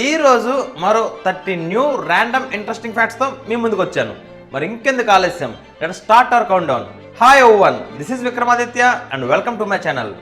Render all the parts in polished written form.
ఈ రోజు మరో 30 న్యూ ర్యాండమ్ ఇంట్రెస్టింగ్ ఫ్యాక్ట్స్ తో మీ ముందుకు వచ్చాను. మరి ఇంకెందుకు ఆలస్యం, let's start our count down. Hi everyone, this is Vikramaditya and welcome to my channel.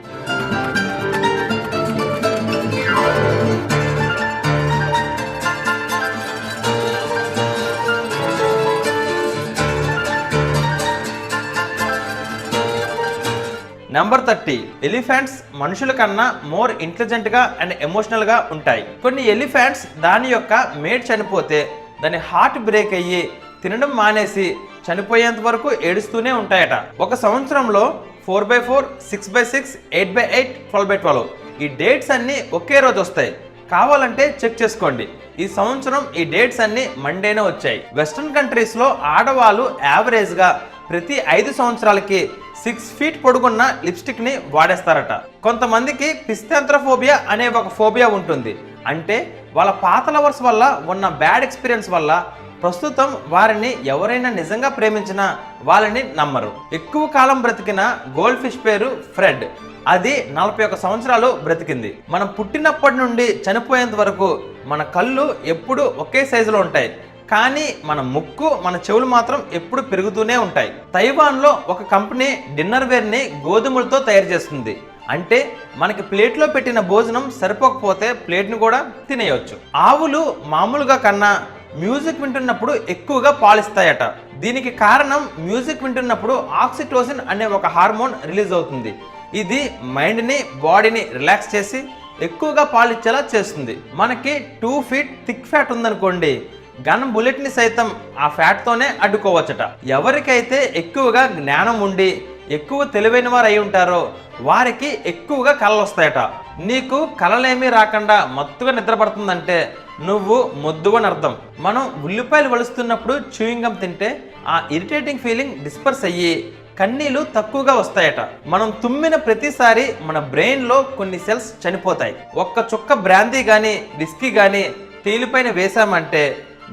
Number 30. Elephants మనుషుల కన్నా మోర్ ఇంటెలిజెంట్ గా అండ్ ఎమోషనల్ గా ఉంటాయి. కొన్ని ఎలిఫెంట్స్ దాని యొక్క మేట్ చనిపోతే దాని హార్ట్ బ్రేక్ అయ్యి తినడం మానేసి చనిపోయేంత వరకు ఏడుస్తూనే ఉంటాయట. ఒక సంవత్సరంలో 4/4, 6/6, 8/8, 12/12 ఈ డేట్స్ అన్ని ఒకే రోజు వస్తాయి. కావాలంటే చెక్ చేసుకోండి. ఈ సంవత్సరం ఈ డేట్స్ అన్ని మండేనే వచ్చాయి. వెస్ట్రన్ కంట్రీస్ లో ఆడవాళ్ళు యావరేజ్ గా ప్రతి 5 సంవత్సరాలకి 6 ఫీట్ పొడుగున్న లిప్స్టిక్ ని వాడేస్తారట. కొంతమందికి పిస్థాంథ్రోఫోబియా అనే ఒక ఫోబియా ఉంటుంది. అంటే వాళ్ళ పాత లవర్స్ వల్ల ఉన్న బ్యాడ్ ఎక్స్పీరియన్స్ వల్ల ప్రస్తుతం వారిని ఎవరైనా నిజంగా ప్రేమించినా వాళ్ళని నమ్మరు. ఎక్కువ కాలం బ్రతికిన గోల్డ్ ఫిష్ పేరు ఫ్రెడ్. అది 41 సంవత్సరాలు బ్రతికింది. మనం పుట్టినప్పటి నుండి చనిపోయేంత వరకు మన కళ్ళు ఎప్పుడు ఒకే సైజులో ఉంటాయి, కానీ మన ముక్కు, మన చెవులు మాత్రం ఎప్పుడు పెరుగుతూనే ఉంటాయి. తైవాన్లో ఒక కంపెనీ డిన్నర్ వేర్ ని గోధుమలతో తయారు చేస్తుంది. అంటే మనకి ప్లేట్లో పెట్టిన భోజనం సరిపోకపోతే ప్లేట్ని కూడా తినేయొచ్చు. ఆవులు మామూలుగా కన్నా మ్యూజిక్ వింటున్నప్పుడు ఎక్కువగా పాలిస్తాయట. దీనికి కారణం మ్యూజిక్ వింటున్నప్పుడు ఆక్సిటోసిన్ అనే ఒక హార్మోన్ రిలీజ్ అవుతుంది. ఇది మైండ్ని, బాడీని రిలాక్స్ చేసి ఎక్కువగా పాలిచ్చేలా చేస్తుంది. మనకి 2 ఫీట్ థిక్ ఫ్యాట్ ఉందనుకోండి, గన్ బుల్లెట్ ని సైతం ఆ ఫ్యాట్ తోనే అడ్డుకోవచ్చట. ఎవరికైతే ఎక్కువగా జ్ఞానం ఉండి ఎక్కువ తెలివైన వారు అయి ఉంటారో వారికి ఎక్కువగా కళలు వస్తాయట. నీకు కళలేమీ రాకుండా మత్తుగా నిద్రపడుతుందంటే నువ్వు మొద్దు అని అర్థం. మనం ఉల్లిపాయలు వలుస్తున్నప్పుడు చూయింగ్ గమ్ తింటే ఆ ఇరిటేటింగ్ ఫీలింగ్ డిస్పర్స్ అయ్యి కన్నీళ్లు తక్కువగా వస్తాయట. మనం తుమ్మిన ప్రతిసారి మన బ్రెయిన్ లో కొన్ని సెల్స్ చనిపోతాయి. ఒక్క చుక్క బ్రాందీ గాని విస్కీ గాని తేలిపైన వేసామంటే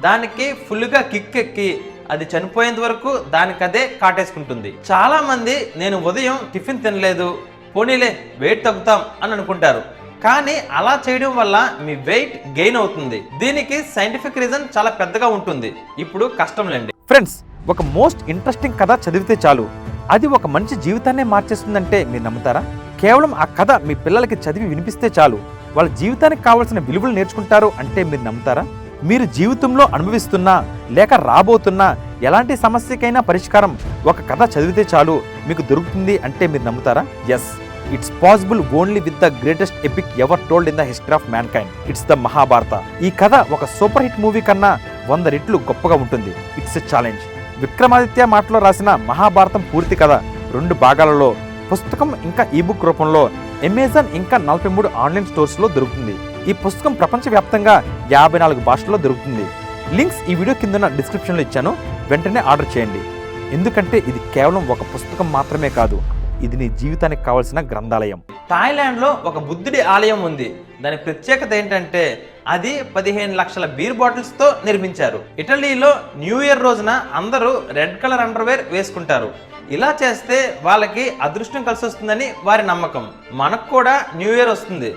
దానికి ఫుల్గా కిక్ ఎక్కి అది చనిపోయేంత వరకు దానికదే కాటేసుకుంటుంది. చాలా మంది నేను ఉదయం టిఫిన్ తినలేదు, పోనీలే వెయిట్ తగ్గుతాం అని అనుకుంటారు. కానీ అలా చేయడం వల్ల మీ వెయిట్ గెయిన్ అవుతుంది. దీనికి సైంటిఫిక్ రీజన్ చాలా పెద్దగా ఉంటుంది. ఇప్పుడు కష్టం లేండి. ఫ్రెండ్స్, ఒక మోస్ట్ ఇంట్రెస్టింగ్ కథ చదివితే చాలు అది ఒక మంచి జీవితాన్నే మార్చేస్తుందంటే మీరు నమ్ముతారా? కేవలం ఆ కథ మీ పిల్లలకి చదివి వినిపిస్తే చాలు వాళ్ళ జీవితానికి కావాల్సిన విలువలు నేర్చుకుంటారు అంటే మీరు నమ్ముతారా? మీరు జీవితంలో అనుభవిస్తున్నా లేక రాబోతున్నా ఎలాంటి సమస్యకైనా పరిష్కారం ఒక కథ చదివితే చాలు మీకు దొరుకుతుంది అంటే మీరు నమ్ముతారా? Yes, it's possible only with the greatest epic ever told in the history of mankind. It's the Mahabharata. ఈ కథ ఒక సూపర్ హిట్ మూవీ కన్నా 100 రెట్లు గొప్పగా ఉంటుంది. It's a challenge. విక్రమాదిత్య మాటలో రాసిన మహాభారతం పూర్తి కథ 2 భాగాలలో పుస్తకం ఇంకా ఈబుక్ రూపంలో అమెజాన్ ఇంకా 43 ఆన్లైన్ స్టోర్స్లో దొరుకుతుంది. ఈ పుస్తకం ప్రపంచవ్యాప్తంగా 54 భాషల్లో దొరుకుతుంది. లింక్స్ ఈ వీడియో కింద డిస్క్రిప్షన్లో ఇచ్చాను, వెంటనే ఆర్డర్ చేయండి. ఎందుకంటే ఇది కేవలం ఒక పుస్తకం మాత్రమే కాదు, ఇది నీ జీవితానికి కావాల్సిన గ్రంథాలయం. థాయిలాండ్ లో ఒక బుద్ధుడి ఆలయం ఉంది. దాని ప్రత్యేకత ఏంటంటే అది 15 లక్షల బీర్ బాటిల్స్ తో నిర్మించారు. ఇటలీలో న్యూ ఇయర్ రోజున అందరూ రెడ్ కలర్ అండర్వేర్ వేసుకుంటారు. ఇలా చేస్తే వాళ్ళకి అదృష్టం కలిసి వస్తుందని వారి నమ్మకం. మనకు కూడా న్యూ ఇయర్ వస్తుంది,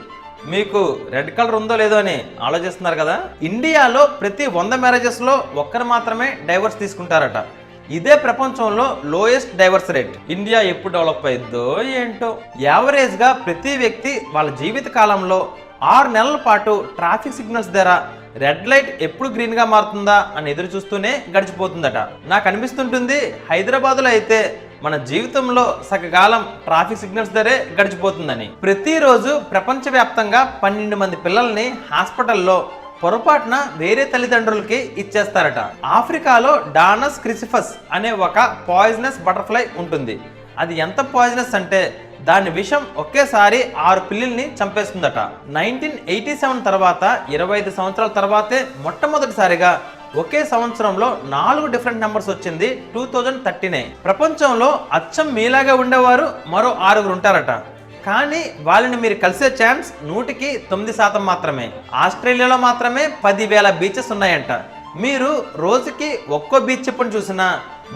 మీకు రెడ్ కలర్ ఉందో లేదో అని ఆలోచిస్తున్నారు కదా. ఇండియాలో ప్రతి 100 మ్యారేజెస్ లో ఒక్కరు మాత్రమే డైవర్స్ తీసుకుంటారట. ఇదే ప్రపంచంలో లోయెస్ట్ డైవర్స్ రేట్. ఇండియా ఎప్పుడు డెవలప్ అయ్యిద్దో ఏంటో. యావరేజ్ గా ప్రతి వ్యక్తి వాళ్ళ జీవిత కాలంలో 6 నెలల పాటు ట్రాఫిక్ సిగ్నల్స్ దగ్గర రెడ్ లైట్ ఎప్పుడు గ్రీన్ గా మారుతుందా అని ఎదురు చూస్తూనే గడిచిపోతుందట. నాకు అనిపిస్తుంటుంది హైదరాబాద్లో అయితే మన జీవితంలో సగకాలం ట్రాఫిక్ సిగ్నల్స్ దగ్గరే గడిచిపోతుందని. ప్రతిరోజు ప్రపంచవ్యాప్తంగా 12 మంది పిల్లల్ని హాస్పిటల్లో పొరపాటున వేరే తల్లిదండ్రులకి ఇచ్చేస్తారట. ఆఫ్రికాలో డానస్ క్రిసిఫస్ అనే ఒక పాయిజనస్ బటర్ఫ్లై ఉంటుంది. అది ఎంత పాయిజనస్ అంటే దాని విషం ఒకేసారి 6 పిల్లల్ని చంపేస్తుందట. 1987 తర్వాత 25 సంవత్సరాల తర్వాతే మొట్టమొదటిసారిగా ఒకే సంవత్సరంలో 4 డిఫరెంట్ నెంబర్స్ వచ్చింది 2013. ప్రపంచంలో అచ్చం మీలాగా ఉండేవారు మరో 6 ఉంటారట. కానీ వాళ్ళని మీరు కలిసే ఛాన్స్ 100కి 9% మాత్రమే. ఆస్ట్రేలియాలో మాత్రమే 10,000 బీచెస్ ఉన్నాయంట. మీరు రోజుకి ఒక్కో బీచ్ చెప్పుని చూసినా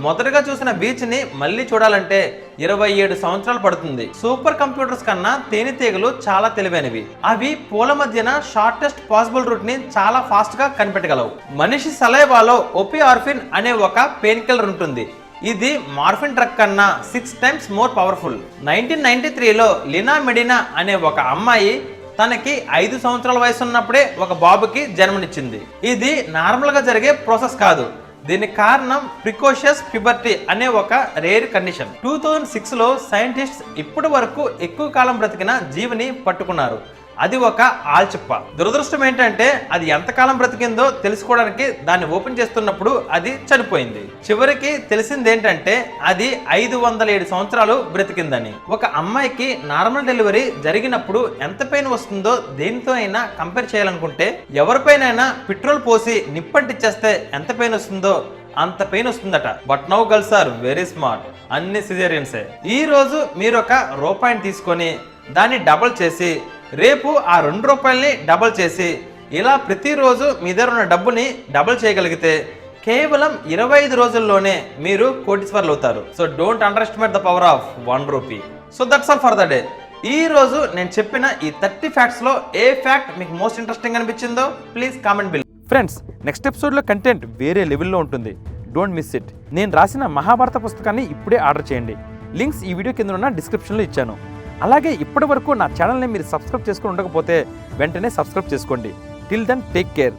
మొదటగా చూసిన బీచ్ ని మళ్ళీ చూడాలంటే 27 సంవత్సరాలు పడుతుంది. సూపర్ కంప్యూటర్స్ కన్నా తేనెటీగలు చాలా తెలివైనవి. అవి పూల మధ్యన షార్టెస్ట్ పాసిబుల్ రూట్ ని చాలా ఫాస్ట్ గా కనిపెట్టగలవు. మనిషి సలైవాలో ఒపిఆర్ఫిన్ అనే ఒక పెయిన్ కిల్లర్ ఉంటుంది. ఇది మార్ఫిన్ డ్రగ్ కన్నా 6 టైమ్స్ మోర్ పవర్ఫుల్. 1993లో లినా మెడినా అనే ఒక అమ్మాయి తనకి 5 సంవత్సరాల వయసు ఉన్నప్పుడే ఒక బాబుకి జన్మనిచ్చింది. ఇది నార్మల్ గా జరిగే ప్రాసెస్ కాదు. దీనికి కారణం ప్రికోషియస్ ప్యూబర్టీ అనే ఒక రేర్ కండిషన్. 2006లో సైంటిస్ట్స్ ఇప్పటి వరకు ఎక్కువ కాలం బ్రతికిన జీవిని పట్టుకున్నారు. అది ఒక ఆల్చిప్ప. దురదృష్టం ఏంటంటే అది ఎంతకాలం బ్రతికిందో తెలుసుకోవడానికి దాన్ని ఓపెన్ చేస్తున్నప్పుడు అది చనిపోయింది. చివరికి తెలిసింది ఏంటంటే అది 507 సంవత్సరాలు బ్రతికిందని. ఒక అమ్మాయికి నార్మల్ డెలివరీ జరిగినప్పుడు ఎంత పెయిన్ వస్తుందో దేనితో అయినా కంపేర్ చేయాలనుకుంటే ఎవరిపైనైనా పెట్రోల్ పోసి నిప్పంటిచ్చేస్తే ఎంత పెయిన్ వస్తుందో అంత పెయిన్ వస్తుందట. But now girls are very smart. అన్ని సిజేరియన్సే. ఈ రోజు మీరు ఒక రూపాయిని తీసుకొని దాన్ని డబల్ చేసి రేపు ఆ 2 రూపాయల్ని డబల్ చేసి ఇలా ప్రతిరోజు మీ దగ్గర ఉన్న డబ్బుని డబల్ చేయగలిగితే కేవలం 25 రోజుల్లోనే మీరు కోటీశ్వర్లు అవుతారు. So don't under estimate the power of 1 rupee. So that's all for the day. ఈ రోజు నేను చెప్పిన ఈ 30 ఫ్యాక్ట్స్ లో ఏ ఫ్యాక్ట్ మీకు మోస్ట్ ఇంట్రెస్టింగ్ అనిపించిందో please comment below. Friends, next ఎపిసోడ్లో కంటెంట్ వేరే లెవెల్లో ఉంటుంది. Don't miss it. నేను రాసిన మహాభారత పుస్తకాన్ని ఇప్పుడే ఆర్డర్ చేయండి. లింక్స్ ఈ వీడియో కింద ఉన్న డిస్క్రిప్షన్లో ఇచ్చాను. అలాగే ఇప్పటి వరకు నా ఛానల్ని మీరు సబ్స్క్రైబ్ చేసుకుని ఉండకపోతే వెంటనే సబ్స్క్రైబ్ చేసుకోండి. Till then take care.